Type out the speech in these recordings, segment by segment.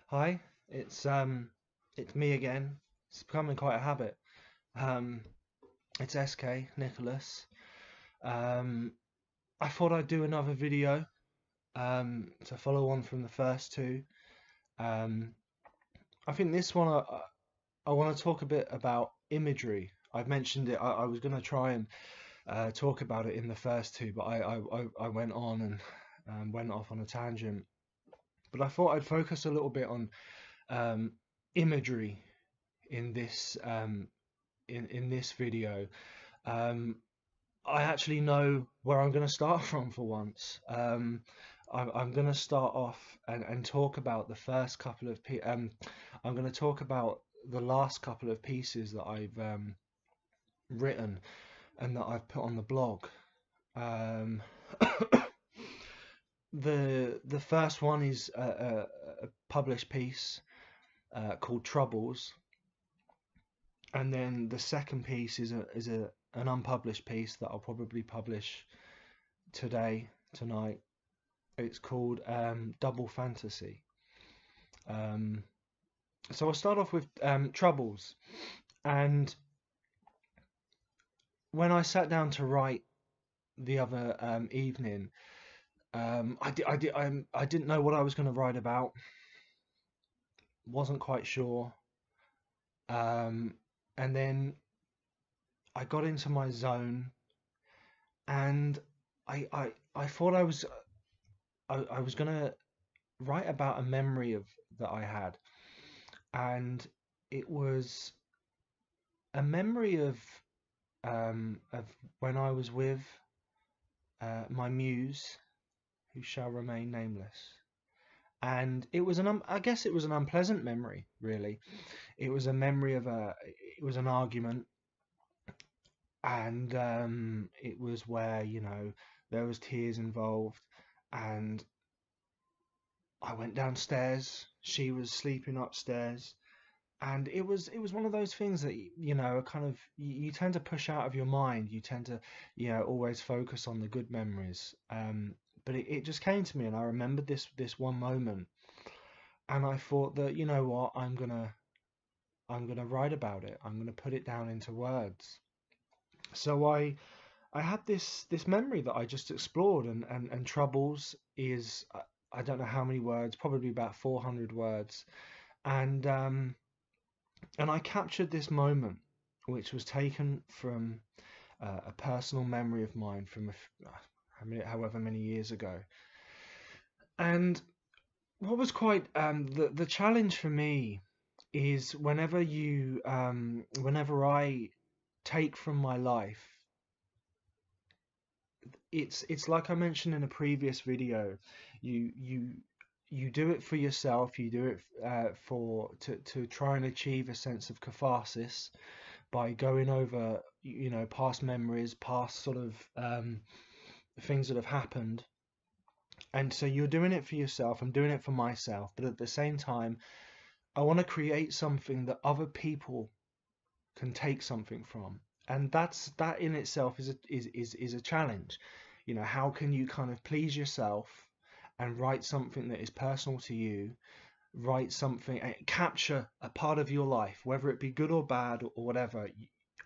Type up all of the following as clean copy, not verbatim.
Hi, it's me again. It's becoming quite a habit. Um, it's SK Nicholas. Um, I thought I'd do another video to follow on from the first two. Um, I think this one I want to talk a bit about imagery. I've mentioned it. I was going to try and talk about it in the first two, but I went on and went off on a tangent. But I thought I'd focus a little bit on um, imagery in this video. Um, I actually know where I'm going to start from for once. I'm going to start off and talk about the first couple of I'm going to talk about the last couple of pieces that I've written and that I've put on the blog. Um, the first one is a published piece called Troubles, and then the second piece is a an unpublished piece that I'll probably publish tonight. It's called Double Fantasy. Um, so I'll start off with Troubles, and when I sat down to write the other evening, I didn't know what I was going to write about. Wasn't quite sure. Um, and then I got into my zone, and I thought I was gonna write about a memory of that I had, and it was a memory of when I was with my muse, who shall remain nameless. And it was I guess it was an unpleasant memory, really. It was a memory of it was an argument, and it was where, there was tears involved, and I went downstairs. She was sleeping upstairs, and it was one of those things that kind of you tend to push out of your mind. You tend to always focus on the good memories. But it just came to me, and I remembered this one moment, and I thought that, you know what, I'm gonna write about it. I'm gonna put it down into words. So I had this memory that I just explored, and Troubles is, I don't know how many words, probably about 400 words, and I captured this moment, which was taken from a personal memory of mine from however many years ago. And what was quite the challenge for me is whenever I take from my life, it's like I mentioned in a previous video. You you you do it for yourself. You do it for to try and achieve a sense of catharsis by going over, past memories, past sort of things that have happened. And so you're doing it for yourself. I'm doing it for myself. But at the same time, I want to create something that other people can take something from. And that in itself is a challenge. How can you kind of please yourself and write something that is personal to you, write something, capture a part of your life, whether it be good or bad or whatever.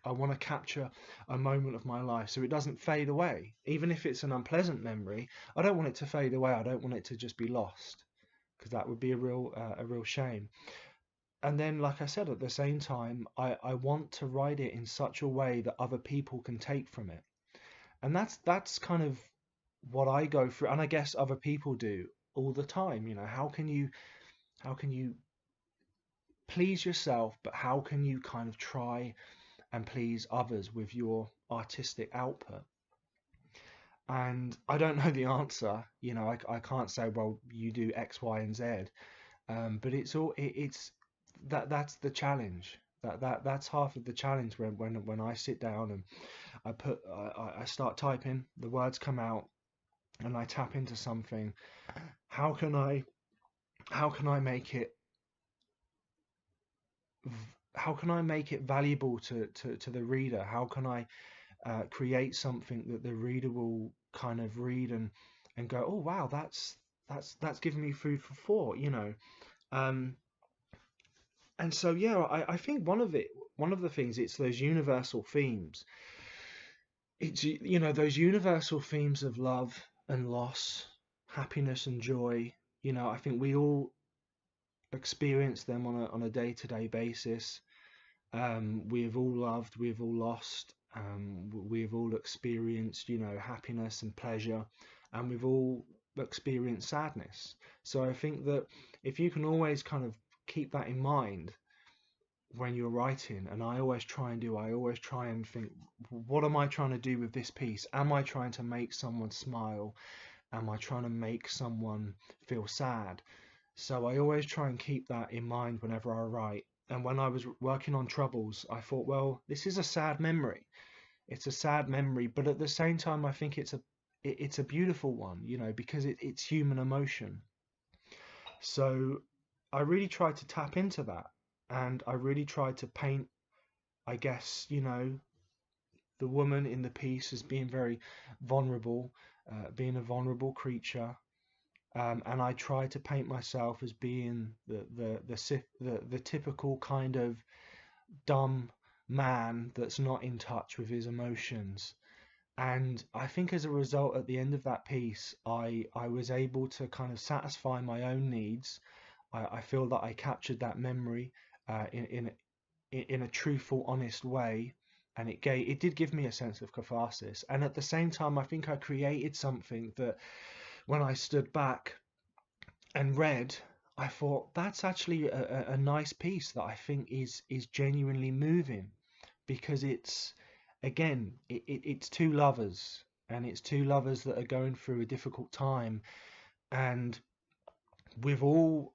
I want to capture a moment of my life so it doesn't fade away. Even if it's an unpleasant memory, I don't want it to fade away. I don't want it to just be lost, because that would be a real shame. And then, like I said, at the same time, I want to write it in such a way that other people can take from it. And that's kind of what I go through, and I guess other people do all the time. How can you please yourself, but how can you kind of try and please others with your artistic output? And I don't know the answer. I can't say, well, you do X, Y, and Z. But it's that's the challenge. That's half of the challenge when I sit down and I start typing, the words come out, and I tap into something. How can I how can I make it how can I make it valuable to the reader? How can I create something that the reader will kind of read and go, oh wow, that's giving me food for thought. Um, and so yeah, I think one of the things, it's those universal themes. It's those universal themes of love and loss, happiness and joy. I think we all experience them on a day-to-day basis. We've all loved, we've all lost, we've all experienced, happiness and pleasure, and we've all experienced sadness. So I think that if you can always kind of keep that in mind when you're writing, and I always try and think, what am I trying to do with this piece? Am I trying to make someone smile? Am I trying to make someone feel sad? So I always try and keep that in mind whenever I write. And when I was working on Troubles, I thought, well, this is a sad memory. It's a sad memory, but at the same time, I think it's a beautiful one, because it's human emotion. So I really tried to tap into that, and I really tried to paint, I guess, the woman in the piece as being very vulnerable, being a vulnerable creature. And I try to paint myself as being the typical kind of dumb man that's not in touch with his emotions. And I think as a result, at the end of that piece, I was able to kind of satisfy my own needs. I feel that I captured that memory in a truthful, honest way, and it did give me a sense of catharsis. And at the same time, I think I created something that when I stood back and read, I thought that's actually a nice piece that I think is genuinely moving, because it's, again, it's two lovers, and it's two lovers that are going through a difficult time, and we've all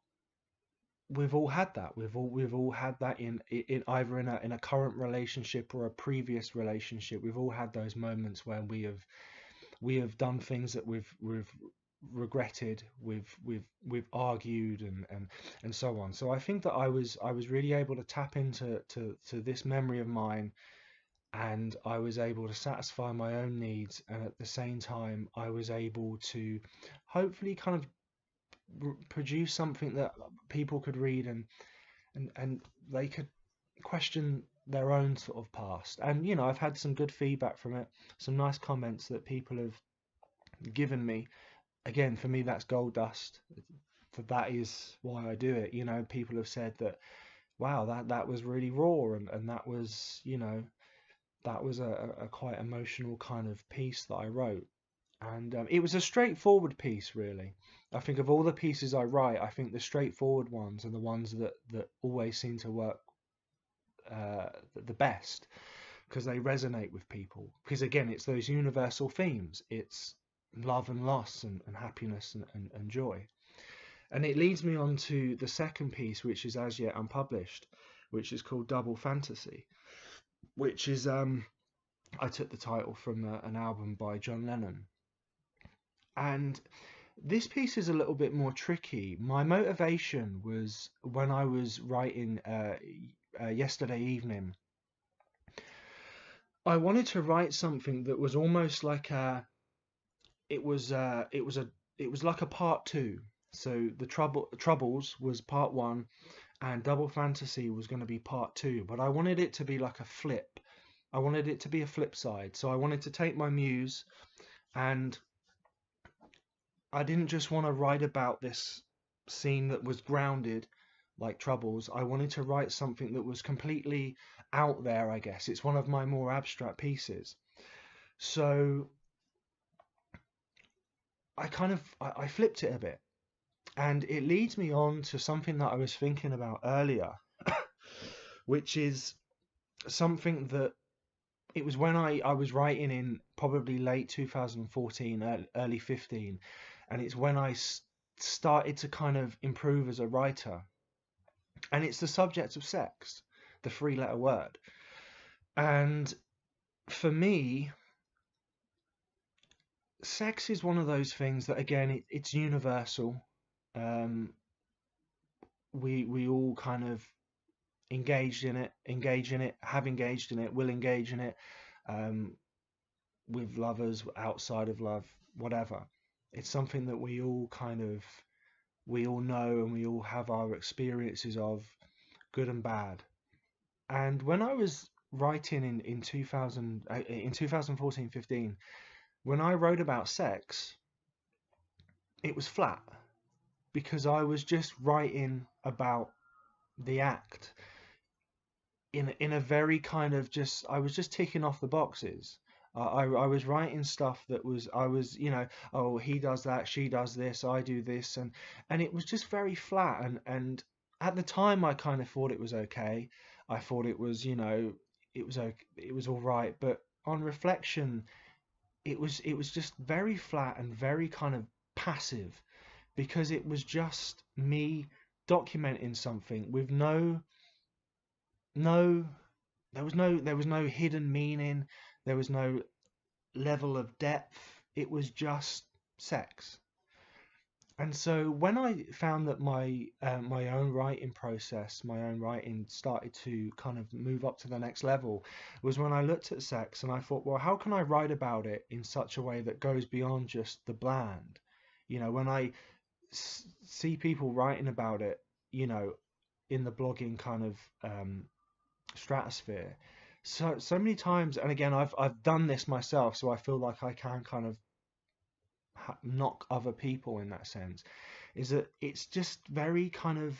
we've all had that. We've all had that in either in a current relationship or a previous relationship. We've all had those moments when we have done things that we've regretted, we've argued, and so on. So I think that I was really able to tap into to this memory of mine, and I was able to satisfy my own needs, and at the same time I was able to hopefully kind of produce something that people could read, and they could question their own sort of past. And I've had some good feedback from it, some nice comments that people have given me. Again, for me, that's gold dust. For that is why I do it. People have said that, wow, that was really raw, and that was a quite emotional kind of piece that I wrote. And it was a straightforward piece, really. I think of all the pieces I write, I think the straightforward ones are the ones that always seem to work the best, because they resonate with people. Because again, it's those universal themes. It's love and loss, and happiness, and joy. And it leads me on to the second piece, which is as yet unpublished, which is called Double Fantasy, which is I took the title from an album by John Lennon. And this piece is a little bit more tricky. My motivation was when I was writing yesterday evening. I wanted to write something that was almost like it was it was like a part two. So the Troubles was part one, and Double Fantasy was going to be part two. But I wanted it to be like a flip. I wanted it to be a flip side. So I wanted to take my muse, and I didn't just want to write about this scene that was grounded like Troubles. I wanted to write something that was completely out there, I guess. It's one of my more abstract pieces. So I flipped it a bit, and it leads me on to something that I was thinking about earlier, which is something that it was when I was writing in probably late 2014, early 15, and it's when I started to kind of improve as a writer, and it's the subject of sex, the three-letter word. And for me, sex is one of those things that, again, it's universal. Um, we all kind of engage in it, have engaged in it, will engage in it, um, with lovers, outside of love, whatever. It's something that we all kind of we all know and we all have our experiences of, good and bad. And when I was writing in 2000, in 2014-15, when I wrote about sex, it was flat because I was just writing about the act in a very kind of just, I was just ticking off the boxes. I was writing stuff that was, I was, oh, he does that, she does this, I do this, and it was just very flat. And at the time, I kind of thought it was okay. I thought it was, it was okay, it was all right. But on reflection, it was just very flat and very kind of passive, because it was just me documenting something with no there was no hidden meaning. There was no level of depth. It was just sex. And so when I found that my own writing process, my own writing started to kind of move up to the next level, was when I looked at sex and I thought, well, how can I write about it in such a way that goes beyond just the bland? When I see people writing about it, you know, in the blogging kind of stratosphere, so many times, and again, I've done this myself, so I feel like I can kind of knock other people in that sense, is that it's just very kind of,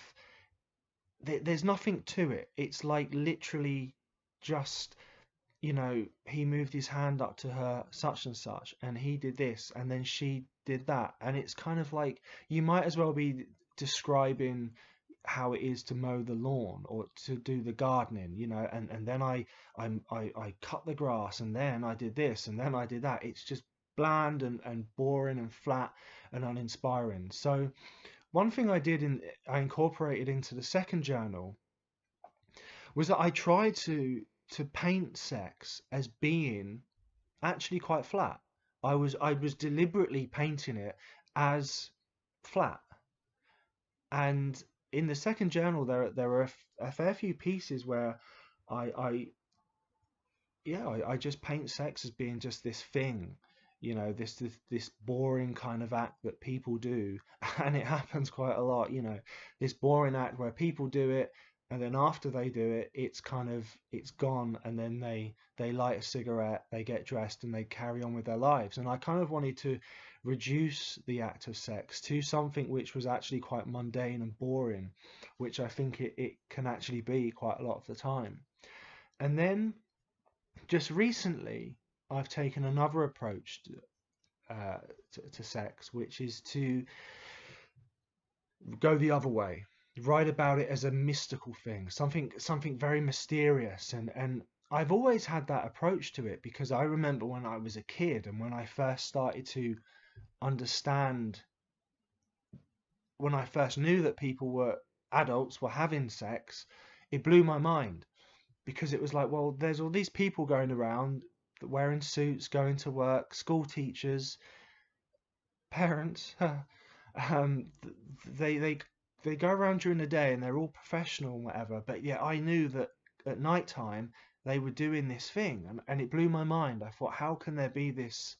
there's nothing to it. It's like literally just, he moved his hand up to her such and such, and he did this, and then she did that, and it's kind of like you might as well be describing how it is to mow the lawn or to do the gardening, and then I cut the grass, and then I did this, and then I did that. It's just bland and boring and flat and uninspiring. So one thing I incorporated into the second journal was that I tried to paint sex as being actually quite flat. I was deliberately painting it as flat. And in the second journal, there were a fair few pieces where I yeah, I just paint sex as being just this thing, this boring kind of act that people do, and it happens quite a lot, this boring act where people do it, and then after they do it, it's gone, and then they light a cigarette, they get dressed, and they carry on with their lives. And I kind of wanted to reduce the act of sex to something which was actually quite mundane and boring, which I think it can actually be quite a lot of the time. And then just recently, I've taken another approach to sex, which is to go the other way, write about it as a mystical thing, something very mysterious. And I've always had that approach to it because I remember when I was a kid and when I first started to understand, when I first knew that adults were having sex, it blew my mind, because it was like, well, there's all these people going around wearing suits, going to work, school teachers, parents. um, they go around during the day and they're all professional and whatever. But yeah, I knew that at night time they were doing this thing, and it blew my mind. I thought, how can there be this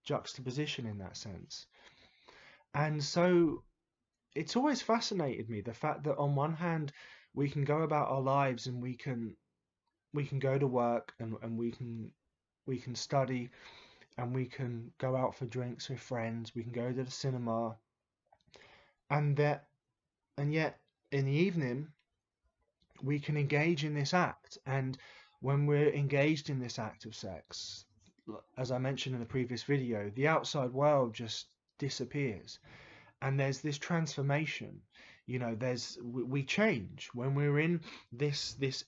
juxtaposition in that sense? And so it's always fascinated me, the fact that on one hand we can go about our lives and we can go to work, and we can study, and we can go out for drinks with friends, we can go to the cinema, and yet in the evening we can engage in this act. And when we're engaged in this act of sex, as I mentioned in the previous video, the outside world just disappears, and there's this transformation. We change when we're in this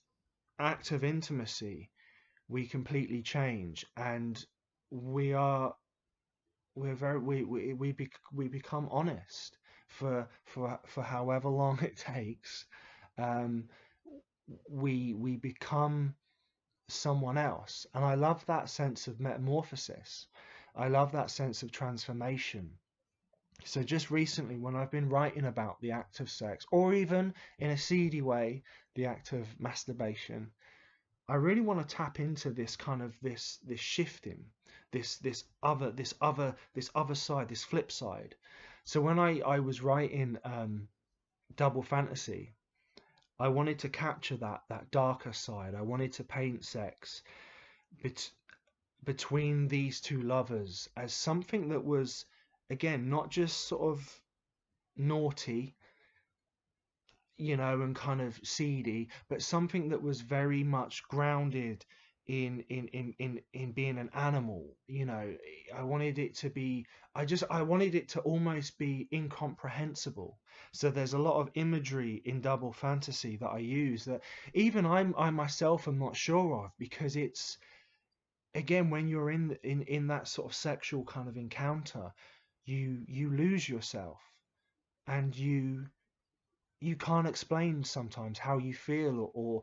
act of intimacy. We completely change, and we are we're very we become honest for however long it takes. um we become someone else, and I love that sense of metamorphosis. I love that sense of transformation. So just recently, when I've been writing about the act of sex, or even in a seedy way, the act of masturbation, I really want to tap into this kind of this shifting, this other side, this flip side, So when I was writing double fantasy, I wanted to capture that darker side. I wanted to paint sex bet between these two lovers as something that was, again, not just sort of naughty, and kind of seedy, but something that was very much grounded in being an animal. I wanted it to be, I wanted it to almost be incomprehensible. So there's a lot of imagery in double fantasy that I use that even I myself am not sure of, because it's, again, when you're in that sort of sexual kind of encounter, you lose yourself, and you can't explain sometimes how you feel, or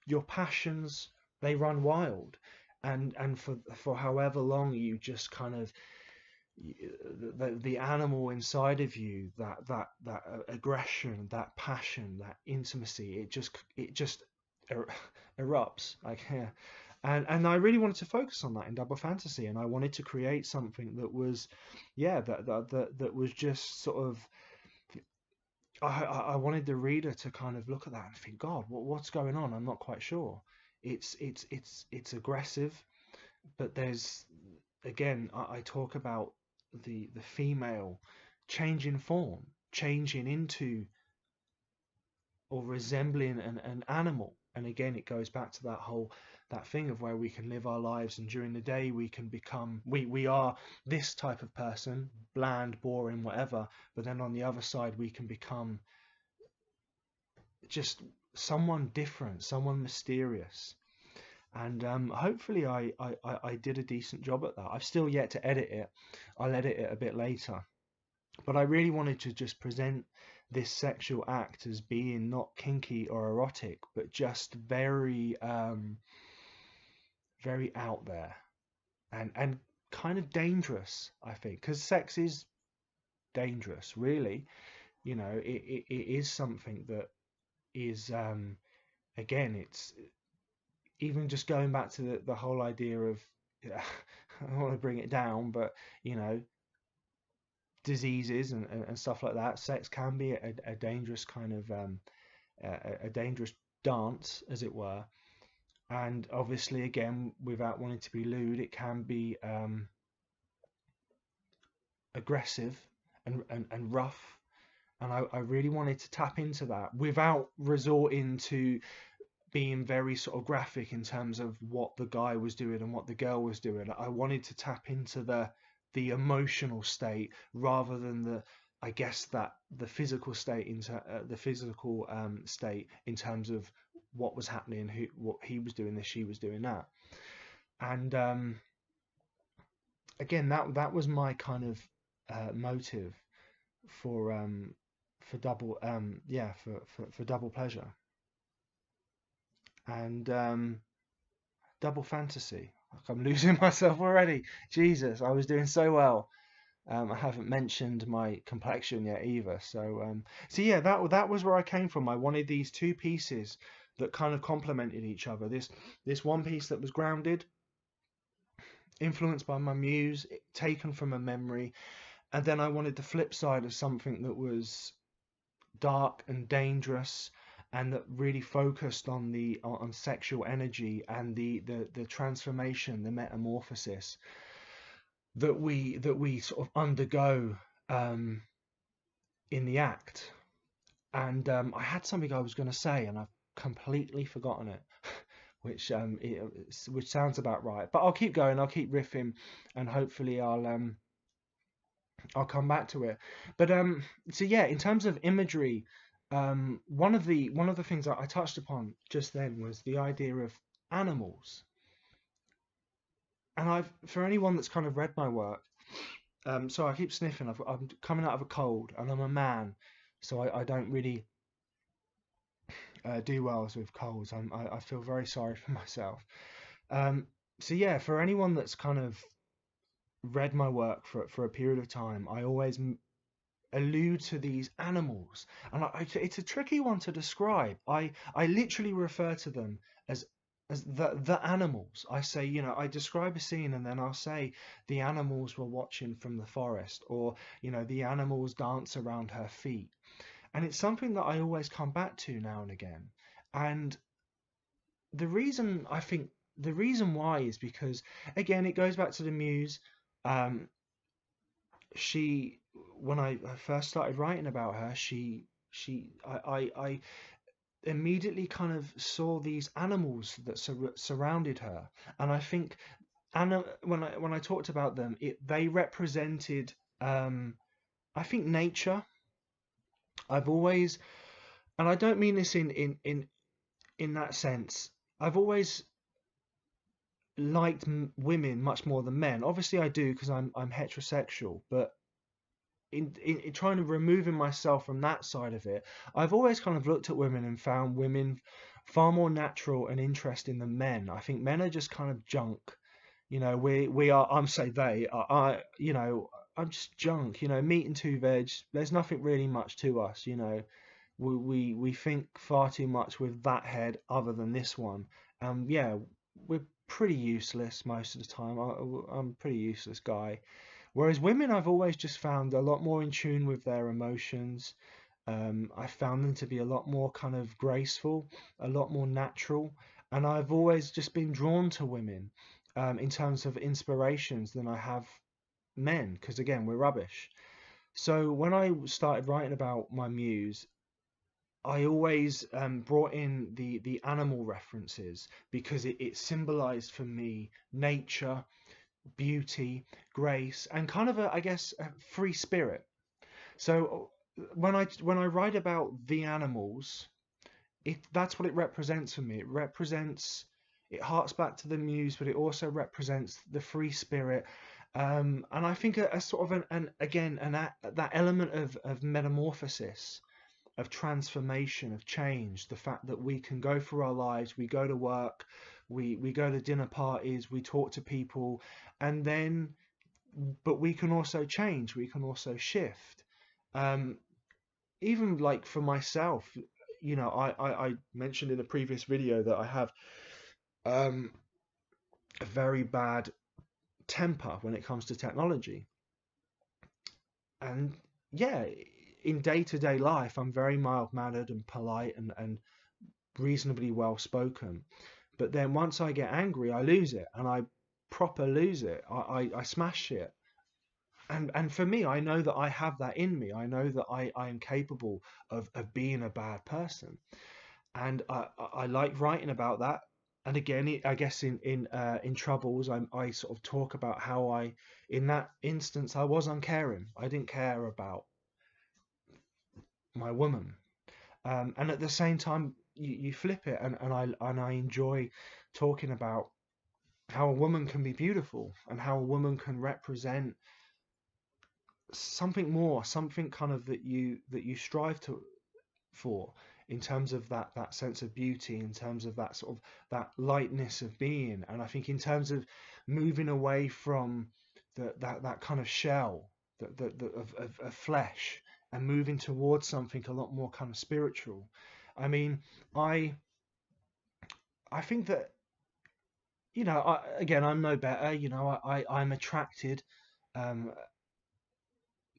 your passions, they run wild, and for however long you just kind of, the animal inside of you, that aggression, that passion, that intimacy, it just er- erupts, like, yeah. And I really wanted to focus on that in double fantasy, and I wanted to create something that was, yeah, that was just sort of, I wanted the reader to kind of look at that and think, God, what's going on? I'm not quite sure. It's aggressive, but there's, again, I talk about the female changing form, changing into, or resembling an animal. And again, it goes back to that thing of where we can live our lives, and during the day we can become, we are this type of person, bland, boring, whatever, but then on the other side we can become just someone different, someone mysterious. And hopefully I did a decent job at that. I've still yet to edit it. I'll edit it a bit later. But I really wanted to just present this sexual act as being not kinky or erotic, but just very, very out there, and kind of dangerous, I think, because sex is dangerous, really. It is something that is, again, it's even just going back to the whole idea of, yeah, I don't want to bring it down, but you know, diseases and stuff like that. Sex can be a dangerous kind of, a dangerous dance, as it were. And obviously, again, without wanting to be lewd, it can be aggressive and rough. And I really wanted to tap into that without resorting to being very sort of graphic in terms of what the guy was doing and what the girl was doing. I wanted to tap into the emotional state rather than I guess that the physical state, into the physical state, in terms of what was happening, what he was doing this, she was doing that. And again, that was my kind of motive for, double, yeah, for double pleasure. And double fantasy. Like, I'm losing myself already. Jesus, I was doing so well. I haven't mentioned my complexion yet either. So yeah, that was where I came from. I wanted these two pieces that kind of complemented each other. This one piece that was grounded, influenced by my muse, taken from a memory, and then I wanted the flip side of something that was dark and dangerous, and that really focused on sexual energy and the transformation, the metamorphosis that we sort of undergo um, in the act. And I had something I was going to say, and I've completely forgotten it, which sounds about right. But I'll keep going. I'll keep riffing, and hopefully I'll come back to it. But so yeah, in terms of imagery, one of the things that I touched upon just then was the idea of animals. And for anyone that's kind of read my work, so I keep sniffing. I'm coming out of a cold, and I'm a man, so I don't really do well with colds. I feel very sorry for myself. Um, so yeah, for anyone that's kind of read my work for a period of time, I always allude to these animals, and it's a tricky one to describe. I literally refer to them as as the animals. I say, I describe a scene and then I'll say the animals were watching from the forest, or the animals dance around her feet. And it's something that I always come back to now and again. And the reason I think the reason why is because, again, it goes back to the muse. Um, she When I first started writing about her, I immediately kind of saw these animals that surrounded her, and I think when I talked about them, they represented, I think, nature. I've always, and I don't mean this in that sense. I've always liked women much more than men. Obviously, I do because I'm heterosexual, but in trying to removing myself from that side of it, I've always kind of looked at women and found women far more natural and interesting than men. I think men are just kind of junk. We are. I'm say they. I'm just junk. Meat and two veg. There's nothing really much to us. We think far too much with that head other than this one. Yeah, we're pretty useless most of the time. I'm a pretty useless guy. Whereas women, I've always just found a lot more in tune with their emotions. I found them to be a lot more kind of graceful, a lot more natural, and I've always just been drawn to women in terms of inspirations than I have men, because again, we're rubbish. So when I started writing about my muse, I always brought in the animal references because it symbolized for me nature, beauty, grace, and kind of I guess, a free spirit. So when I write about the animals, that's what it represents for me. It harks back to the muse, but it also represents the free spirit. And I think a sort of that element of metamorphosis, of transformation, of change, the fact that we can go through our lives, we go to work, we go to dinner parties, we talk to people, and then, but we can also change, we can also shift. Um, Even like for myself, I mentioned in a previous video that I have um, a very bad temper when it comes to technology. And yeah, in day-to-day life, I'm very mild-mannered and polite and reasonably well spoken. But then once I get angry, I lose it, and I proper lose it. I smash it. And for me, I know that I have that in me. I know that I am capable of being a bad person. And I like writing about that. And again, I guess in troubles, I sort of talk about how in that instance, I was uncaring. I didn't care about my woman. And at the same time, you flip it, and I enjoy talking about how a woman can be beautiful and how a woman can represent something more, something kind of that you strive for, in terms of that sense of beauty, in terms of that sort of that lightness of being. And I think in terms of moving away from that kind of shell, of flesh, and moving towards something a lot more kind of spiritual. I mean, I I think that, again, I'm no better. I'm attracted um,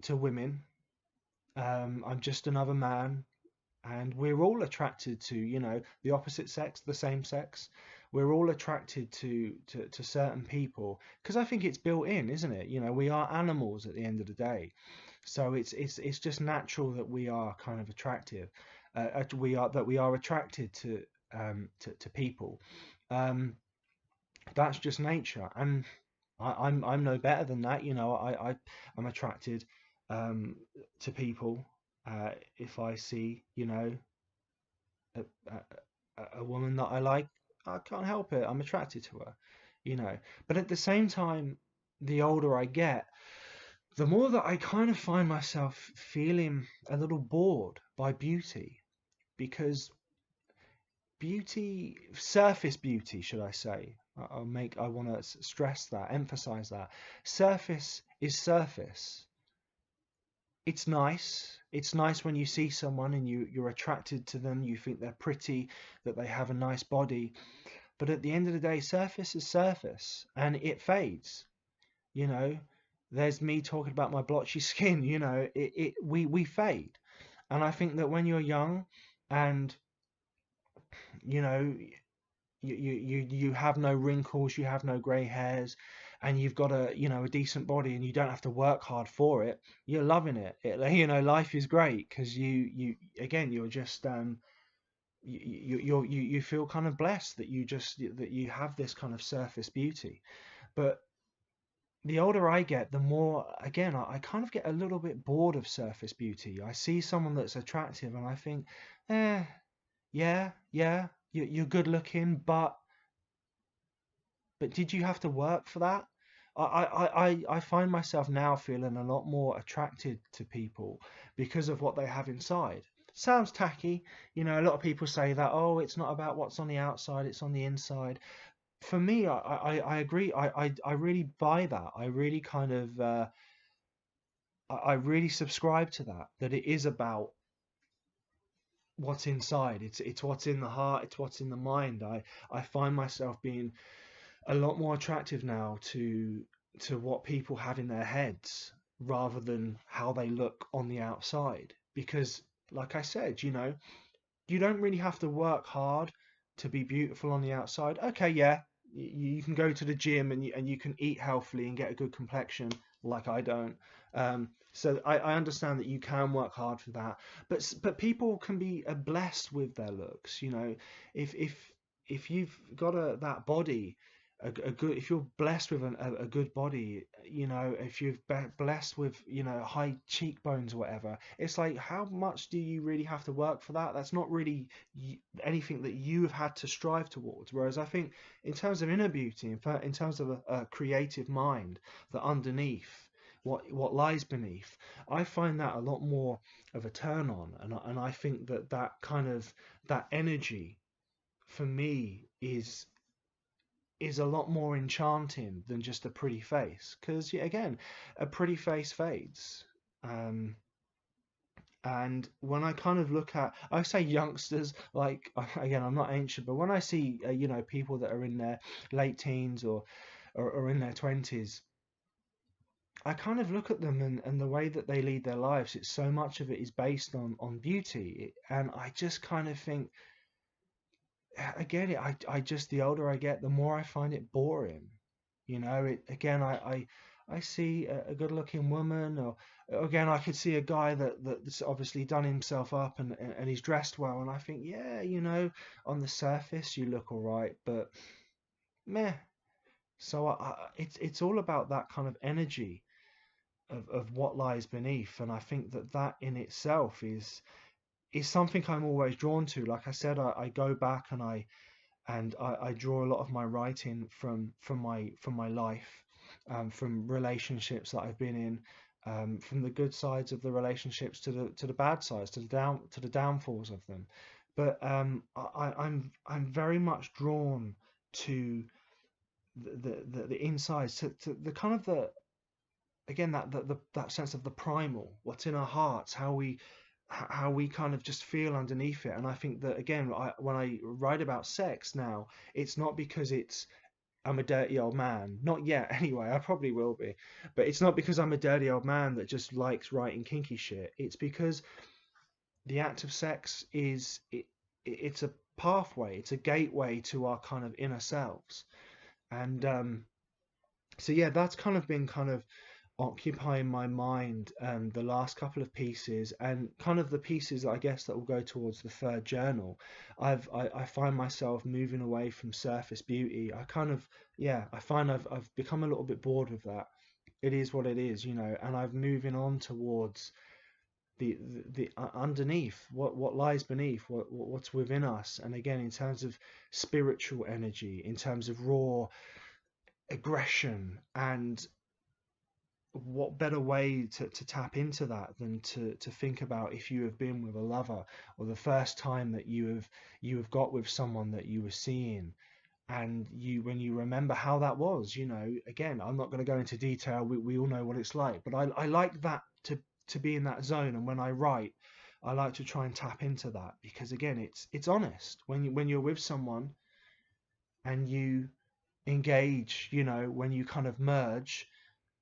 to women. I'm just another man, and we're all attracted to, the opposite sex, the same sex. We're all attracted to certain people because I think it's built in, isn't it? We are animals at the end of the day, so it's just natural that we are kind of attractive. We are attracted to people. Um, that's just nature, and I'm no better than that. I'm attracted um, to people. If I see, a, a woman that I like, I can't help it. I'm attracted to her, you know. But at the same time, the older I get, the more that I kind of find myself feeling a little bored by beauty, because beauty, surface beauty, should I say? I want to stress that, emphasize that. Surface is surface. It's nice. It's nice when you see someone and you're attracted to them, you think they're pretty, that they have a nice body. But at the end of the day, surface is surface, and it fades. You know, there's me talking about my blotchy skin. We fade, and I think that when you're young, and you know, you have no wrinkles, you have no grey hairs, and you've got a decent body, and you don't have to work hard for it. You're loving it. Life is great because you again, you're just you feel kind of blessed that you have this kind of surface beauty. But the older I get, the more, again, I kind of get a little bit bored of surface beauty. I see someone that's attractive and I think, eh, yeah, you're good looking, but did you have to work for that? I find myself now feeling a lot more attracted to people because of what they have inside. Sounds tacky, a lot of people say that, oh, it's not about what's on the outside, it's on the inside. For me, I agree. I really buy that. I really kind of I really subscribe to that. That it is about what's inside. It's what's in the heart. It's what's in the mind. I find myself being a lot more attractive now to what people have in their heads rather than how they look on the outside. Because, like I said, you don't really have to work hard to be beautiful on the outside. Okay, yeah, you can go to the gym and you can eat healthily and get a good complexion, like I don't. So I understand that you can work hard for that, but people can be blessed with their looks. If you've got that body, a good if you're blessed with a good body, if you've blessed with high cheekbones or whatever, it's like, how much do you really have to work for that? That's not really anything that you have had to strive towards. Whereas I think in terms of inner beauty, in terms of a creative mind, that underneath what lies beneath, I find that a lot more of a turn on, and I think that kind of that energy for me is a lot more enchanting than just a pretty face. Because, yeah, again, a pretty face fades. Um, and when I kind of look at, I say youngsters, like, again, I'm not ancient, but when I see, people that are in their late teens or in their 20s, I kind of look at them and the way that they lead their lives, it's so much of it is based on beauty. And I just kind of think, again, I just, the older I get, the more I find it boring. Again, I see a good-looking woman, or again, I could see a guy that's obviously done himself up and he's dressed well, and I think, yeah, on the surface you look all right, but meh. So it's all about that kind of energy of what lies beneath, and I think that in itself is something I'm always drawn to. Like I said, I go back and I draw a lot of my writing from my life, from relationships that I've been in, from the good sides of the relationships to the bad sides, to the downfalls of them. But I'm very much drawn to the insides, to the kind of the again that sense of the primal, what's in our hearts, how we kind of just feel underneath it. And I think that, again, when I write about sex now, it's not because I'm a dirty old man, not yet anyway, I probably will be, but it's not because I'm a dirty old man that just likes writing kinky shit. It's because the act of sex it's a pathway, it's a gateway to our kind of inner selves. And so yeah, that's kind of been kind of occupying my mind, the last couple of pieces, and kind of the pieces, I guess, that will go towards the third journal. I find myself moving away from surface beauty. I kind of, yeah, I find I've become a little bit bored with that. It is what it is, and I'm moving on towards the underneath, what lies beneath, what's within us. And again, in terms of spiritual energy, in terms of raw aggression, and what better way to tap into that than to think about, if you have been with a lover, or the first time that you have got with someone that you were seeing, and when you remember how that was. Again, I'm not going to go into detail, we all know what it's like, but I like that, to be in that zone. And when I write, I like to try and tap into that, because again, it's honest when you're with someone. and you engage, when you kind of merge,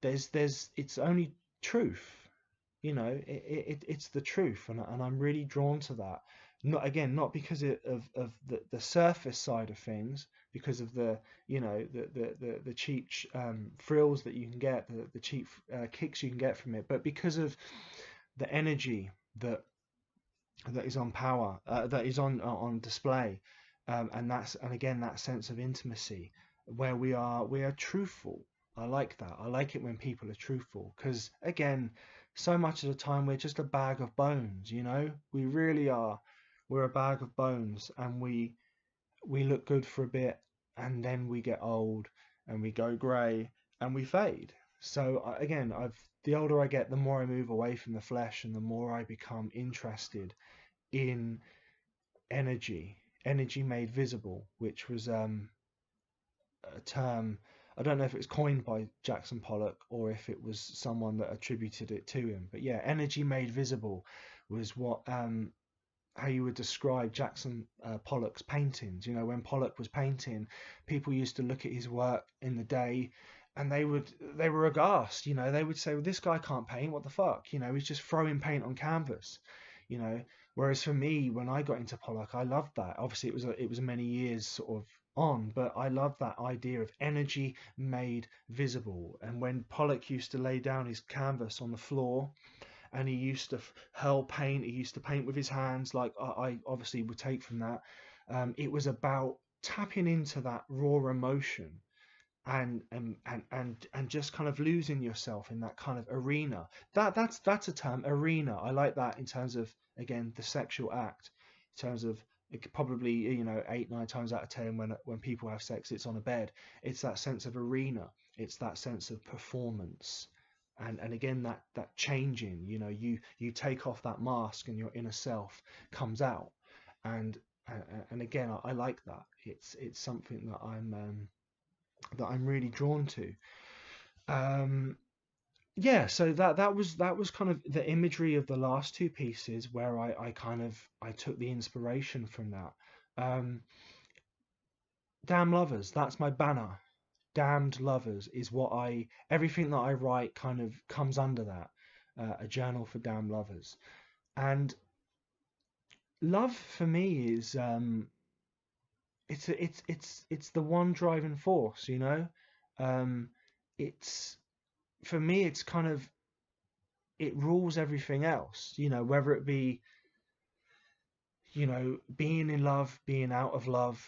it's only truth. It's the truth, and I'm really drawn to that. Not again, not because of the surface side of things, because of the cheap thrills that you can get, the cheap kicks you can get from it, but because of the energy that that is on power, that is on display, and again that sense of intimacy where we are truthful. I like that. I like it when people are truthful because again, so much of the time we're just a bag of bones. We really are. We're a bag of bones, and we look good for a bit, and then we get old, and we go grey, and we fade. So again, the older I get, the more I move away from the flesh, and the more I become interested in energy, energy made visible, which was a term. I don't know if it was coined by Jackson Pollock or if it was someone that attributed it to him. But yeah, energy made visible was what how you would describe Jackson Pollock's paintings. When Pollock was painting, people used to look at his work in the day, and they were aghast. They would say, "Well, this guy can't paint. What the fuck? He's just throwing paint on canvas." You know. Whereas for me, when I got into Pollock, I loved that. Obviously, it was many years sort of on, but I loved that idea of energy made visible. And when Pollock used to lay down his canvas on the floor and he used to hurl paint. He used to paint with his hands, like I obviously would take from that. It was about tapping into that raw emotion and just kind of losing yourself in that kind of arena. That's a term, arena. I like that in terms of again the sexual act, in terms of probably 8 9 times out of 10 when people have sex, it's on a bed. It's that sense of arena. It's that sense of performance. And again that changing, you take off that mask and your inner self comes out, and and again I like that. It's something that I'm really drawn to. Um, yeah, so that was kind of the imagery of the last two pieces where I kind of I took the inspiration from that. Um, Damn Lovers, that's my banner. Damned Lovers is what everything that I write kind of comes under that. A journal for damned lovers. And love for me is it's the one driving force, Um, it's for me it's kind of it rules everything else, whether it be, being in love, being out of love,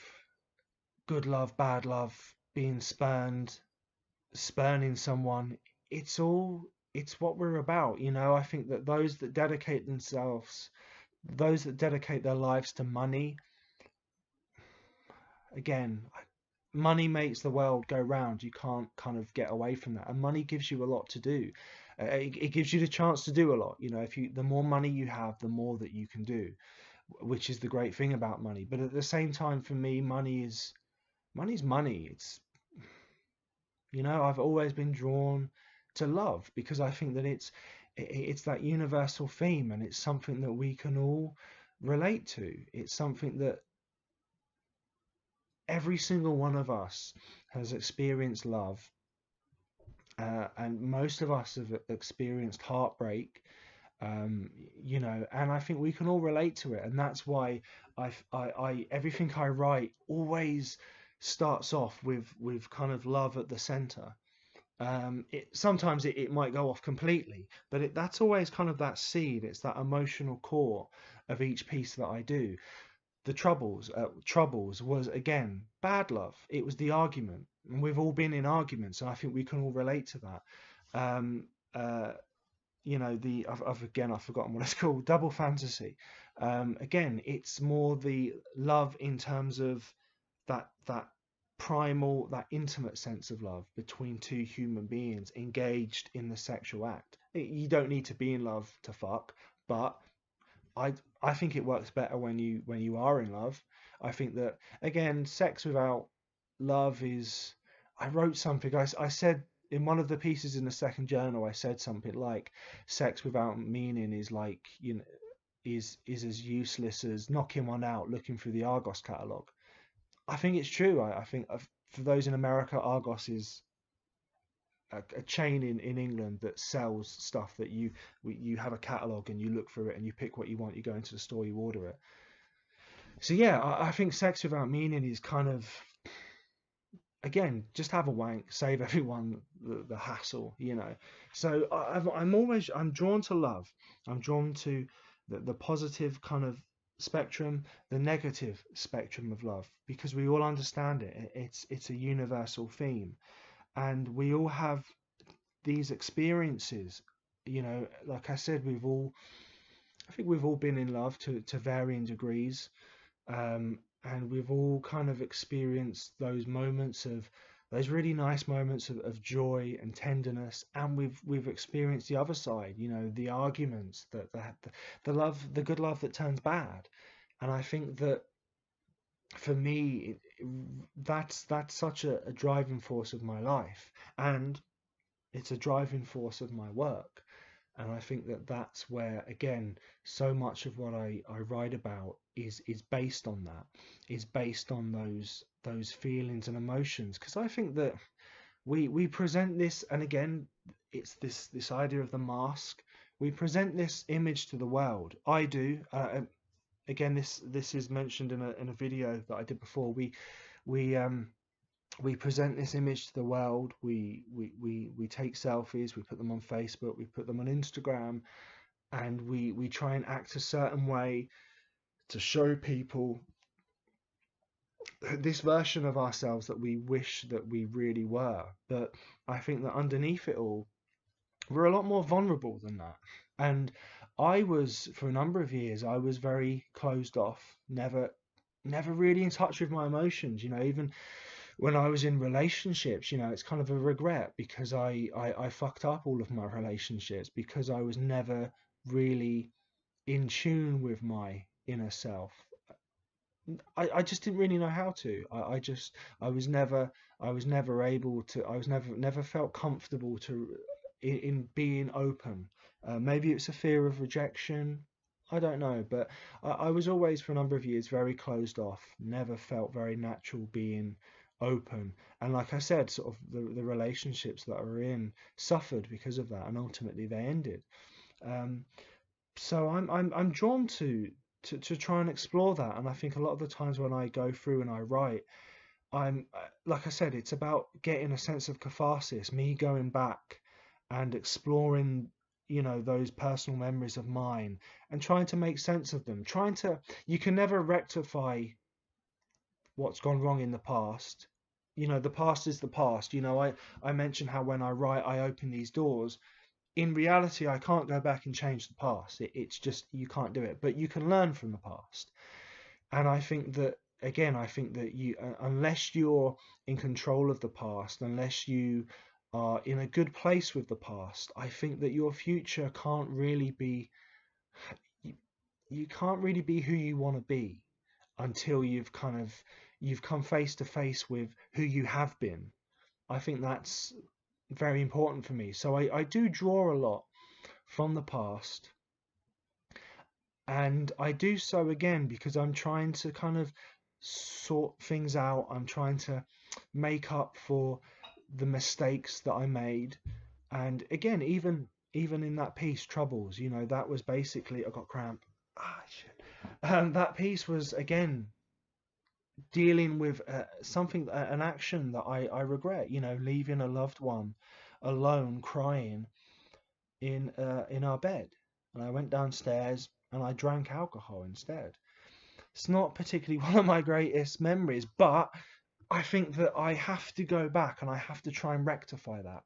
good love, bad love, being spurned, spurning someone. It's what we're about, I think that those that dedicate their lives to money, again, money makes the world go round. You can't kind of get away from that, and money gives you a lot to do. It gives you the chance to do a lot. If the more money you have, the more that you can do, which is the great thing about money. But at the same time, for me, money's money. I've always been drawn to love because I think that it's that universal theme, and it's something that we can all relate to. It's something that every single one of us has experienced love, and most of us have experienced heartbreak, and I think we can all relate to it, and that's why everything I write always starts off with kind of love at the center. Sometimes it might go off completely, but that's always kind of that seed. It's that emotional core of each piece that I do. The troubles was again bad love. It was the argument, and we've all been in arguments, and I think we can all relate to that. Um, uh, I've forgotten what it's called, double fantasy. Again, it's more the love in terms of that primal, that intimate sense of love between two human beings engaged in the sexual act. You don't need to be in love to fuck, but I I think it works better when you are in love. I think that again, sex without love is. I wrote something. I said in one of the pieces in the second journal, I said something like, "Sex without meaning is like is as useless as knocking one out looking through the Argos catalogue." I think it's true. I think for those in America, Argos is a chain in England that sells stuff that you have a catalog and you look through it and you pick what you want. You go into the store, you order it. So yeah, I think sex without meaning is kind of, again, just have a wank, save everyone the hassle, you know. So I'm drawn to love. I'm drawn to the positive kind of spectrum, the negative spectrum of love, because we all understand it. It's a universal theme, and we all have these experiences. You know, like I said, I think we've all been in love to varying degrees, and we've all kind of experienced those really nice moments of joy and tenderness, and we've experienced the other side, you know, the arguments, the love, the good love that turns bad. And I think that for me, that's such a driving force of my life, and it's a driving force of my work. And I think that that's where, again, so much of what I write about is based on that, is based on those feelings and emotions. Because I think that we present this, and again, it's this idea of the mask. We present this image to the world. I do. Again, this is mentioned in a video that I did before. We we present this image to the world. We take selfies, we put them on Facebook, we put them on Instagram, and we try and act a certain way to show people this version of ourselves that we wish that we really were. But I think that underneath it all, we're a lot more vulnerable than that. And I was, for a number of years, I was very closed off, never really in touch with my emotions. You know, even when I was in relationships, you know, it's kind of a regret because I fucked up all of my relationships because I was never really in tune with my inner self. I just didn't really know how to. I was never able to. I was never felt comfortable in being open. Maybe it's a fear of rejection. I don't know, but I was always for a number of years very closed off. Never felt very natural being open. And like I said, sort of the relationships that I were in suffered because of that, and ultimately they ended. Um, so I'm drawn to try and explore that. And I think a lot of the times when I go through and I write, I'm like I said, it's about getting a sense of catharsis, me going back and exploring, you know, those personal memories of mine and trying to make sense of them. You can never rectify what's gone wrong in the past. You know, the past is the past. You know, I mentioned how when I write, I open these doors. In reality, I can't go back and change the past. It's just, you can't do it, but you can learn from the past. And I think that, again, I think that unless you're in control of the past, unless you are in a good place with the past, I think that your future can't really be, you, you can't really be who you want to be until you've come face to face with who you have been. I think that's very important for me. So I do draw a lot from the past, and I do so again because I'm trying to kind of sort things out. I'm trying to make up for the mistakes that I made. And again, even in that piece, Troubles, you know, that was basically, I got cramp. Ah, shit. That piece was again dealing with an action that I regret. You know, leaving a loved one alone, crying in our bed. And I went downstairs and I drank alcohol instead. It's not particularly one of my greatest memories, but I think that I have to go back and I have to try and rectify that.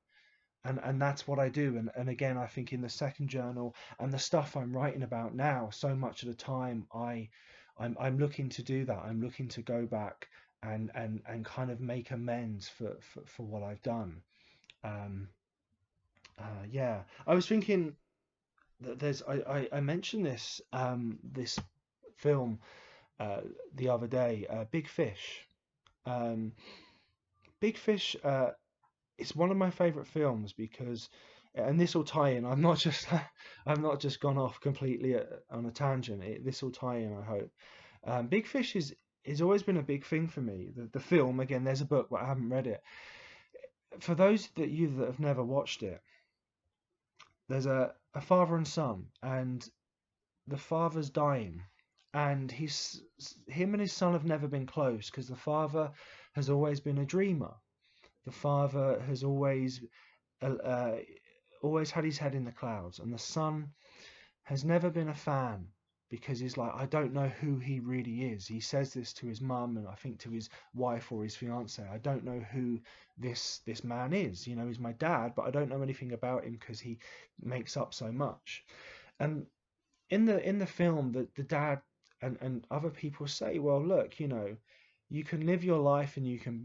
And that's what I do. And again, I think in the second journal and the stuff I'm writing about now, so much of the time I'm looking to do that. I'm looking to go back and kind of make amends for what I've done. Um, yeah, I was thinking that I mentioned this film uh, the other day, Big Fish. Um, Big Fish it's one of my favorite films because, and this will tie in. I'm not just I've not just gone off completely on a tangent. This will tie in, I hope. Big Fish it's always been a big thing for me. The film, again, there's a book, but I haven't read it. For those that you that have never watched it, there's a father and son, and the father's dying, and him and his son have never been close because the father has always been a dreamer. The father has uh, always had his head in the clouds, and the son has never been a fan because he's like, I don't know who he really is. He says this to his mum and I think to his wife or his fiance. I don't know who this man is. You know, he's my dad, but I don't know anything about him because he makes up so much. And in the film, the dad and other people say, well, look, you know, you can live your life and you can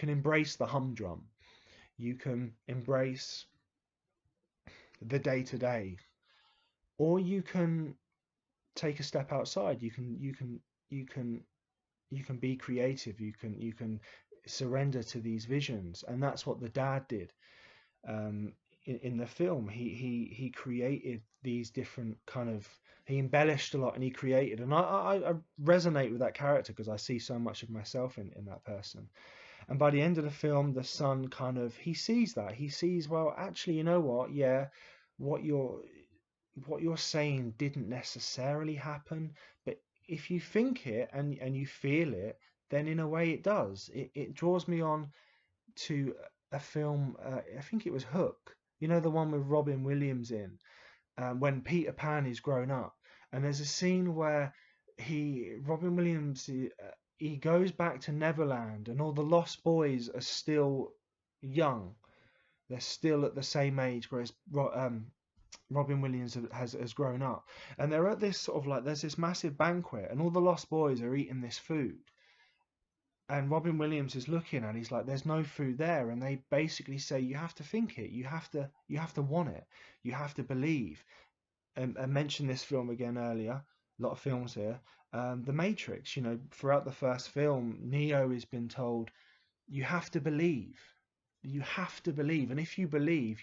embrace the humdrum. You can embrace the day to day, or you can take a step outside. You can be creative. You can surrender to these visions, and that's what the dad did. In the film, he created these different kind of, he embellished a lot and he created, and I resonate with that character because I see so much of myself in that person. And by the end of the film, the son kind of, he sees that, he sees, well, actually, you know what, yeah, what you're what you're saying didn't necessarily happen, but if you think it and you feel it, then in a way it does. It draws me on to a film, I think it was Hook, you know, the one with Robin Williams in, when Peter Pan is grown up. And there's a scene where Robin Williams, he goes back to Neverland and all the lost boys are still young. They're still at the same age, whereas Robin Williams has grown up, and they're at this sort of like, there's this massive banquet, and all the lost boys are eating this food, and Robin Williams is looking and he's like, there's no food there, and they basically say, you have to think it, you have to want it, you have to believe. And I mentioned this film again earlier, a lot of films here. The Matrix, you know, throughout the first film, Neo has been told, you have to believe, you have to believe, and if you believe,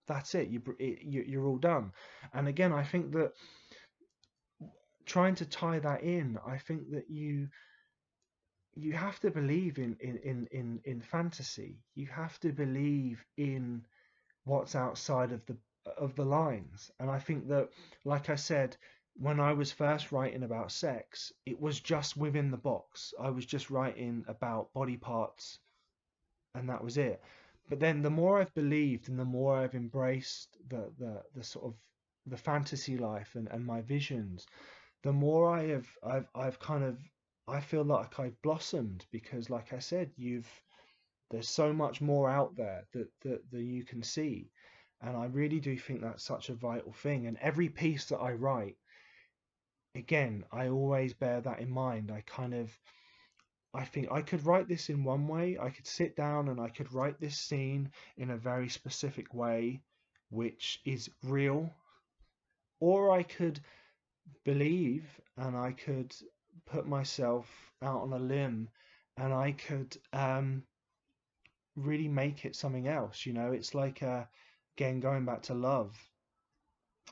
that's it, you're all done. And again, I think that trying to tie that in, I think that you have to believe in fantasy. You have to believe in what's outside of the lines. And I think that, like I said, when I was first writing about sex, it was just within the box. I was just writing about body parts, and that was it. But then the more I've believed and the more I've embraced the sort of the fantasy life and my visions, the more I've kind of, I feel like I've blossomed because, like I said, there's so much more out there that you can see, and I really do think that's such a vital thing. And every piece that I write, again, I always bear that in mind. I think I could write this in one way. I could sit down and I could write this scene in a very specific way, which is real, or I could believe and I could put myself out on a limb and I could really make it something else. You know, it's like, again, going back to love.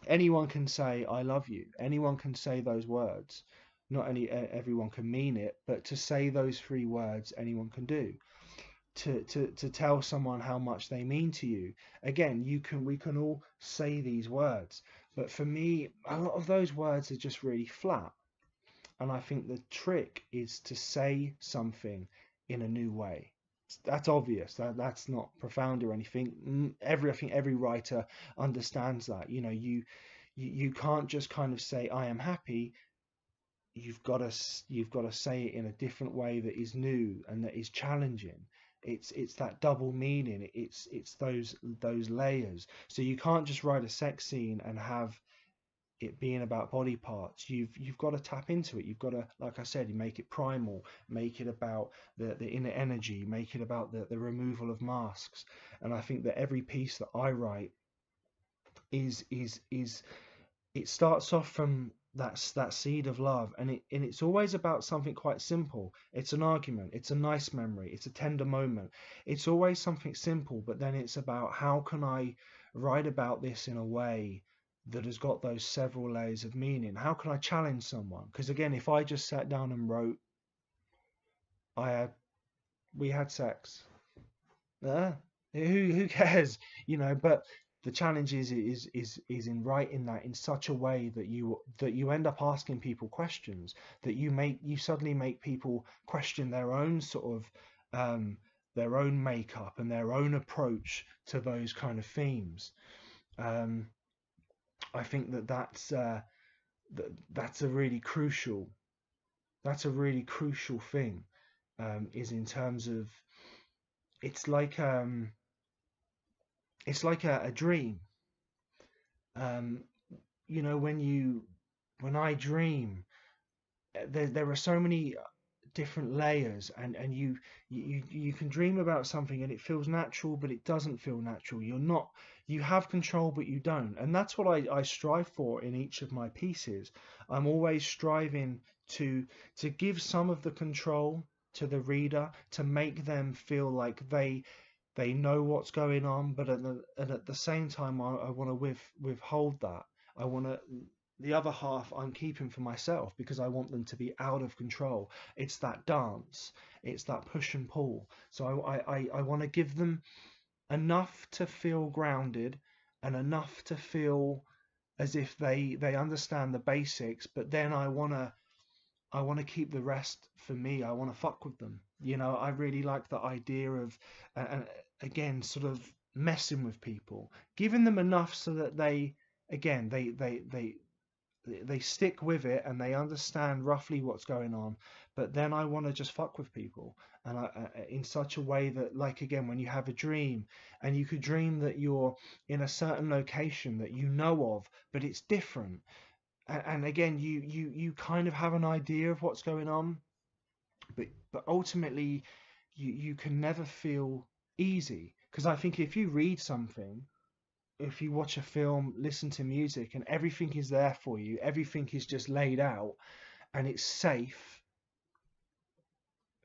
Anyone can say I love you. Anyone can say those words. Not everyone can mean it, but to say those three words, anyone can do. To tell someone how much they mean to you. Again, we can all say these words, but for me, a lot of those words are just really flat. And I think the trick is to say something in a new way. That's obvious. That's not profound or anything. I think every writer understands that. You know, you can't just kind of say I am happy. You've got to say it in a different way that is new and that is challenging. It's that double meaning. It's those layers. So you can't just write a sex scene and have it being about body parts. You've got to tap into it. You've got to, like I said, you make it primal, make it about the inner energy, make it about the removal of masks. And I think that every piece that I write is it starts off from that seed of love, and it's always about something quite simple. It's an argument, it's a nice memory, it's a tender moment. It's always something simple, but then it's about how can I write about this in a way that has got those several layers of meaning? How can I challenge someone? Because again, if I just sat down and wrote, I had we had sex. Uh, who cares? But the challenge is in writing that in such a way that you end up asking people questions, that you suddenly make people question their own sort of um, their own makeup and their own approach to those kind of themes. Um, I think that's a really crucial thing, is in terms of it's like um, it's like a dream. Um, when I dream, there are so many different layers, and you can dream about something and it feels natural, but it doesn't feel natural. You have control, but you don't. And that's what I strive for in each of my pieces. I'm always striving to give some of the control to the reader, to make them feel like they know what's going on, but at the same time, I want to withhold that. I want to The other half I'm keeping for myself because I want them to be out of control. It's that dance, it's that push and pull. So I want to give them enough to feel grounded and enough to feel as if they understand the basics, but then I want to keep the rest for me. I want to fuck with them. I really like the idea of, and again, sort of messing with people, giving them enough so that again, they stick with it and they understand roughly what's going on. But then I want to just fuck with people, and in such a way that, like, again, when you have a dream, and you could dream that you're in a certain location that you know of, but it's different, and again, you kind of have an idea of what's going on, but ultimately you can never feel easy, because I think if you read something, if you watch a film, listen to music, and everything is there for you, everything is just laid out and it's safe,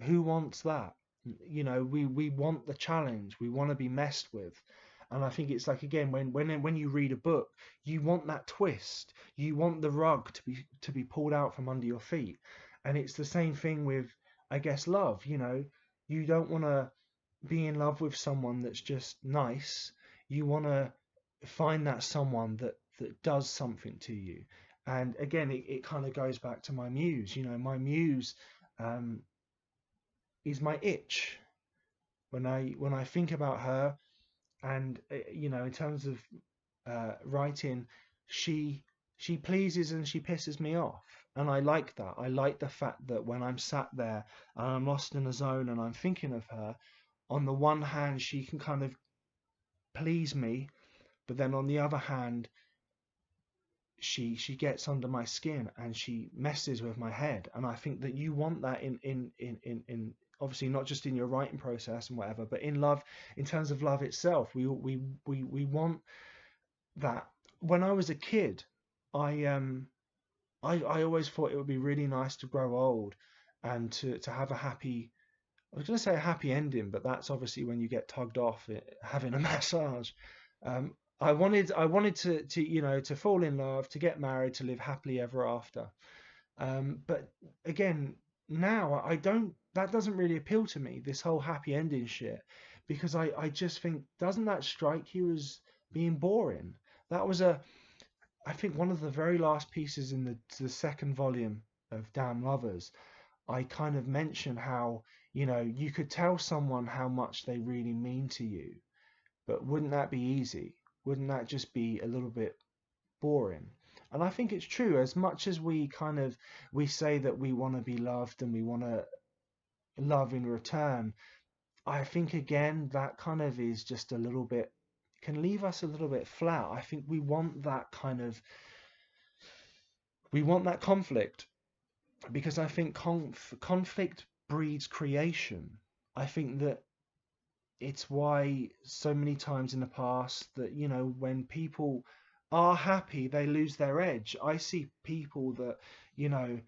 who wants that? We want the challenge, we want to be messed with. And I think it's like, again, when you read a book, you want that twist, you want the rug to be pulled out from under your feet. And it's the same thing with, I guess, love. You don't want to be in love with someone that's just nice. You want to find that someone that does something to you. And again, it kind of goes back to my muse. My muse, um, is my itch. When I think about her, and in terms of writing, she she pleases and she pisses me off, and I like that. I like the fact that when I'm sat there and I'm lost in a zone and I'm thinking of her, on the one hand she can kind of please me, but then on the other hand she gets under my skin and she messes with my head. And I think that you want that in obviously not just in your writing process and whatever, but in love, in terms of love itself. We want that. When I was a kid, I I always thought it would be really nice to grow old and to have a happy, I was going to say a happy ending, but that's obviously when you get tugged off having a massage. I wanted to to fall in love, to get married, to live happily ever after. But again, now I don't. That doesn't really appeal to me. This whole happy ending shit, because I just think, doesn't that strike you as being boring? That was I think one of the very last pieces in the second volume of Damn Lovers. I kind of mention how, you could tell someone how much they really mean to you, but wouldn't that be easy? Wouldn't that just be a little bit boring? And I think it's true. As much as we say that we want to be loved and we want to love in return, I think again that kind of is just a little bit, can leave us a little bit flat. I think we want that conflict, because I think conflict breeds creation. I think that it's why so many times in the past that, when people are happy, they lose their edge. I see people that, you know,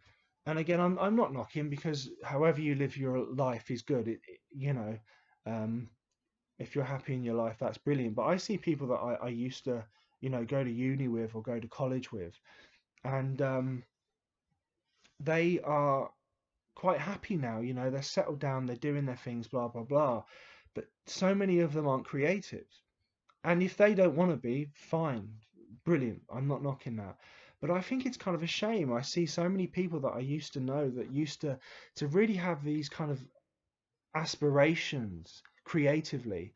and again, I'm not knocking, because however you live your life is good. Um, if you're happy in your life, that's brilliant. But I see people that I used to you know, go to uni with or go to college with, and they are quite happy now. You know, they're settled down, they're doing their things, blah blah blah. But so many of them aren't creative, and if they don't want to be, fine, brilliant. I'm not knocking that. But I think it's kind of a shame. I see so many people that I used to know that used to really have these kind of aspirations creatively,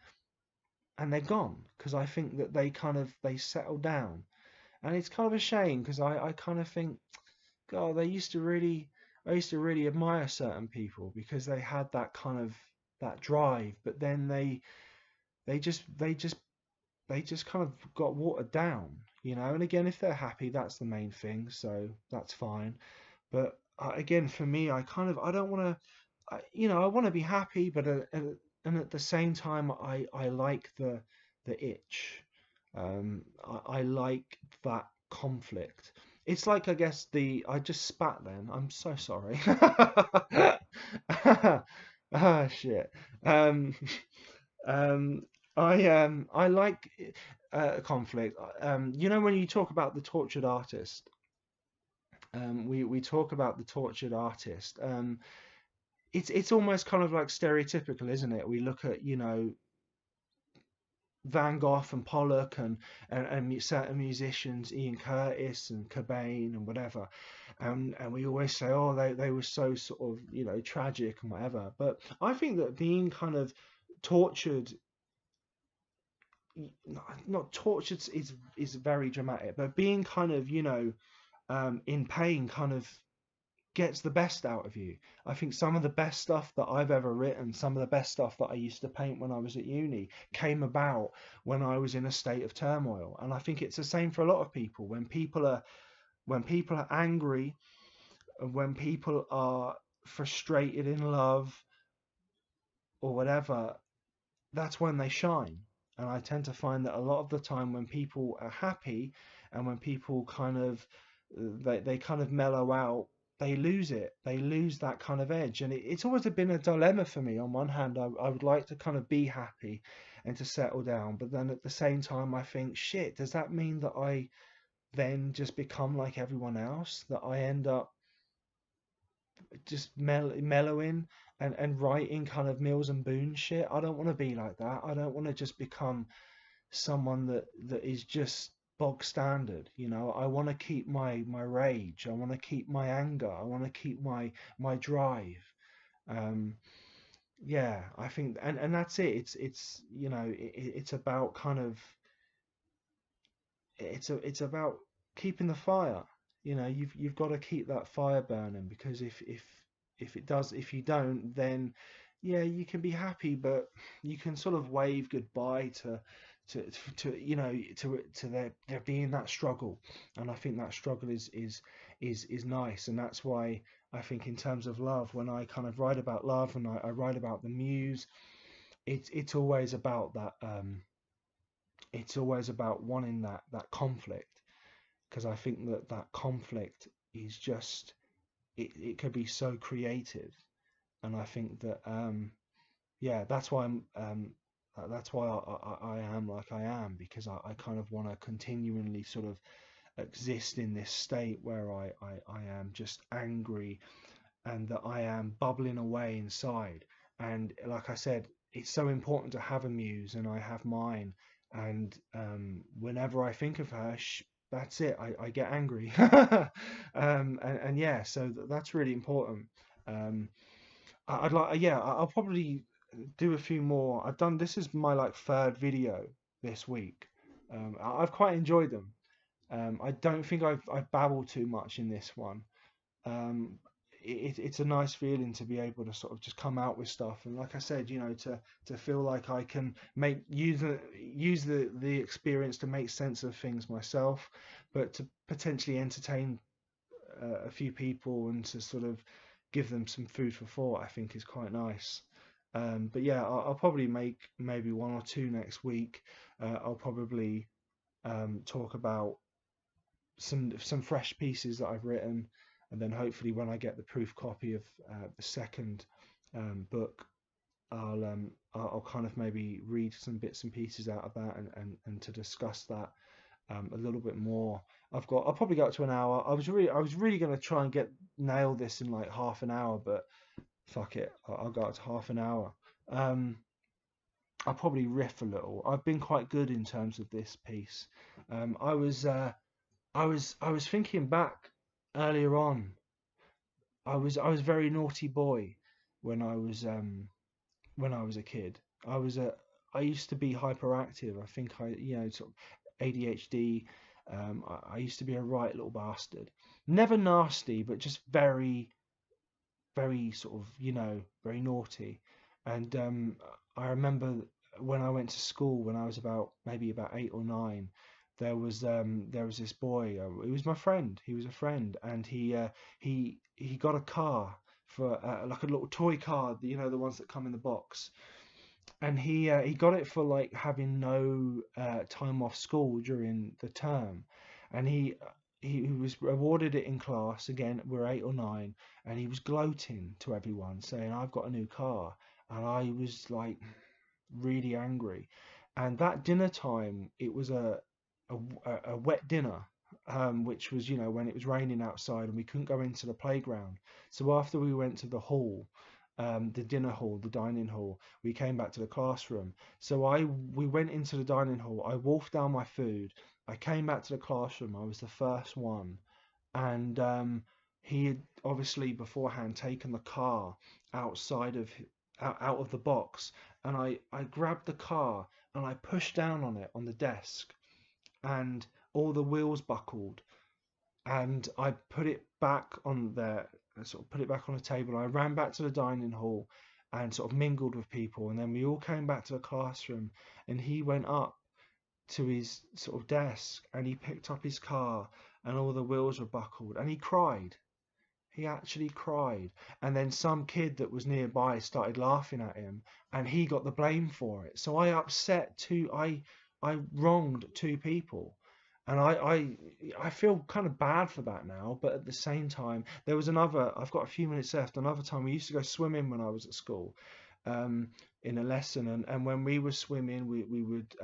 and they're gone because I think that they settle down, and it's kind of a shame because I kind of think, God, I used to really admire certain people because they had that kind of that drive, but then they just they just they just kind of got watered down, you know. And again, if they're happy, that's the main thing, so that's fine. But again, for me, I don't want to, you know, I want to be happy, but and at the same time, I like the itch. I like that conflict. It's like, I guess, I just spat then. I'm so sorry. Ah, shit. Um, um, I like conflict. You know, when you talk about the tortured artist, we talk about the tortured artist. It's almost kind of like stereotypical, isn't it? We look at, you know, Van Gogh and Pollock and certain musicians, Ian Curtis and Cobain and whatever, and we always say, oh, they were so sort of, you know, tragic and whatever. But I think that being kind of tortured, not tortured is very dramatic, but being kind of, you know, in pain kind of gets the best out of you. I think some of the best stuff that I've ever written, some of the best stuff that I used to paint when I was at uni, came about when I was in a state of turmoil. And I think it's the same for a lot of people. When people are angry, and when people are frustrated in love or whatever, that's when they shine. And I tend to find that a lot of the time when people are happy and when people kind of they kind of mellow out, they lose it. They lose that kind of edge. And it's always been a dilemma for me. On one hand, I would like to kind of be happy and to settle down, but then at the same time, I think, shit, does that mean that I then just become like everyone else? That I end up just mellowing and writing kind of Mills and Boon shit? I don't want to be like that. I don't want to just become someone that is just bog standard. You know, I want to keep my rage. I want to keep my anger. I want to keep my drive. Um, yeah, I think, and that's it. It's you know, it's about kind of it's about keeping the fire. You know, you've got to keep that fire burning, because if you don't, then yeah, you can be happy, but you can sort of wave goodbye to you know, to there being that struggle. And I think that struggle is nice. And that's why I think in terms of love, when I kind of write about love and I write about the muse, it's always about that. It's always about wanting that conflict, because I think that conflict is just, it could be so creative. And I think that yeah, that's why I am like I am, because I kind of want to continually sort of exist in this state where I am just angry, and that I am bubbling away inside. And like I said, it's so important to have a muse, and I have mine. And whenever I think of her, that's it. I get angry. And yeah, so that's really important. Um, I'd like, yeah, I'll probably do a few more. I've done, this is my like third video this week. I've quite enjoyed them. I don't think I've babbled too much in this one. um, it's a nice feeling to be able to sort of just come out with stuff, and like I said, you know, to feel like I can use the experience to make sense of things myself, but to potentially entertain a few people and to sort of give them some food for thought, I think is quite nice. But yeah, I'll probably make maybe one or two next week. I'll probably talk about some fresh pieces that I've written, and then hopefully when I get the proof copy of the second book, I'll kind of maybe read some bits and pieces out of that, and to discuss that. a little bit more. I'll probably go up to an hour. I was really gonna try and nail this in like half an hour, but fuck it, I'll go up to half an hour. Um, I'll probably riff a little. I've been quite good in terms of this piece. I was thinking back earlier on. I was a very naughty boy when when I was a kid. I used to be hyperactive. I think sort of ADHD. I used to be a right little bastard. Never nasty, but just very sort of, very naughty. And I remember when I went to school when I was about maybe about 8 or 9, there was this boy. He was my friend. He was a friend, and he got a car for like a little toy car, the ones that come in the box. And he got it for like having no time off school during the term, and he was awarded it in class. Again, we're 8 or 9, and he was gloating to everyone, saying, "I've got a new car," and I was like really angry. And that dinner time, it was a wet dinner, which was, when it was raining outside and we couldn't go into the playground. So after we went to the hall, the dinner hall, the dining hall, we came back to the classroom. So we went into the dining hall. I wolfed down my food. I came back to the classroom. I was the first one, and he had obviously beforehand taken the car outside of out of the box, and I grabbed the car and I pushed down on it on the desk, and all the wheels buckled, and I put it back on there, sort of put it back on the table. I ran back to the dining hall and sort of mingled with people, and then we all came back to the classroom, and he went up to his sort of desk and he picked up his car, and all the wheels were buckled, and he cried. He actually cried. And then some kid that was nearby started laughing at him, and he got the blame for it. So I wronged two people. And I feel kind of bad for that now, but at the same time, I've got a few minutes left. Another time we used to go swimming when I was at school, um, in a lesson, and when we were swimming, we would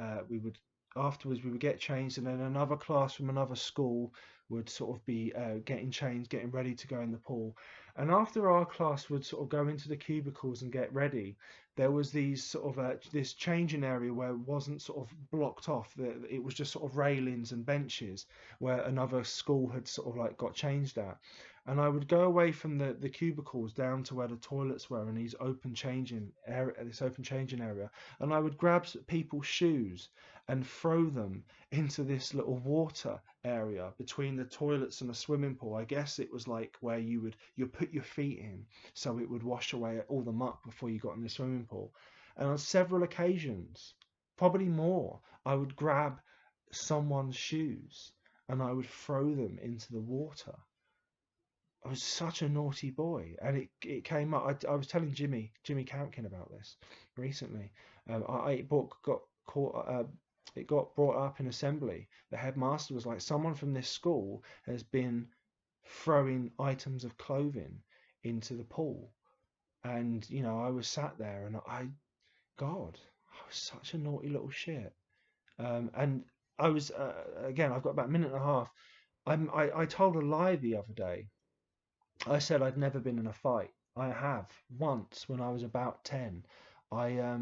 afterwards we would get changed, and then another class from another school would sort of be getting changed, getting ready to go in the pool. And after our class would sort of go into the cubicles and get ready, there was these sort of this changing area where it wasn't sort of blocked off. It was just sort of railings and benches where another school had sort of like got changed at. And I would go away from the cubicles down to where the toilets were in this open changing area, and I would grab people's shoes and throw them into this little water area between the toilets and the swimming pool. I guess it was like where you put your feet in so it would wash away all the muck before you got in the swimming pool. And on several occasions, probably more, I would grab someone's shoes and I would throw them into the water. I was such a naughty boy, and it came up. I was telling Jimmy Campkin about this recently. Got caught. It got brought up in assembly. The headmaster was like, "Someone from this school has been throwing items of clothing into the pool," and I was sat there, and God, I was such a naughty little shit. And I was again. I've got about a minute and a half. I told a lie the other day. I said I'd never been in a fight. I have once when I was about 10. I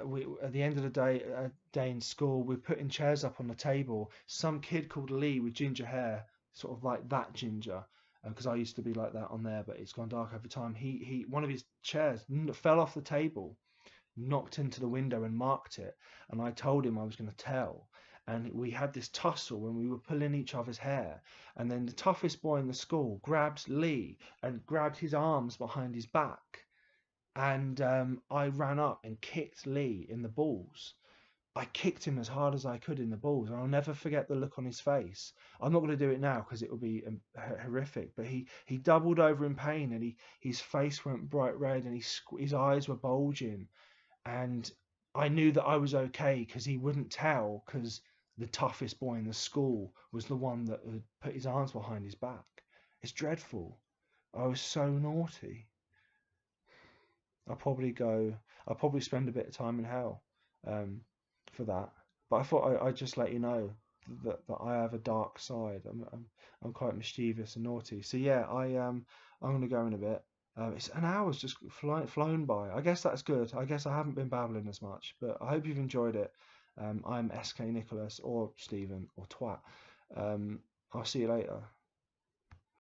we at the end of the day in school, we're putting chairs up on the table. Some kid called Lee with ginger hair, sort of like that ginger, because I used to be like that on there, but it's gone dark over time. He one of his chairs fell off the table, knocked into the window and marked it, and I told him I was going to tell. And we had this tussle when we were pulling each other's hair, and then the toughest boy in the school grabbed Lee and grabbed his arms behind his back, and I ran up and kicked Lee in the balls. I kicked him as hard as I could in the balls, and I'll never forget the look on his face. I'm not going to do it now because it will be horrific, but he doubled over in pain, and his face went bright red, and his eyes were bulging, and I knew that I was okay because he wouldn't tell, because the toughest boy in the school was the one that had put his arms behind his back. It's dreadful. I was so naughty. I'll probably spend a bit of time in hell, um, for that. But I thought I'd just let you know that I have a dark side. I'm quite mischievous and naughty. So yeah, I'm gonna go in a bit. It's an hour's just flown by. I guess that's good. I guess I haven't been babbling as much, but I hope you've enjoyed it. I'm SK Nicholas or Stephen or Twat. Um, I'll see you later.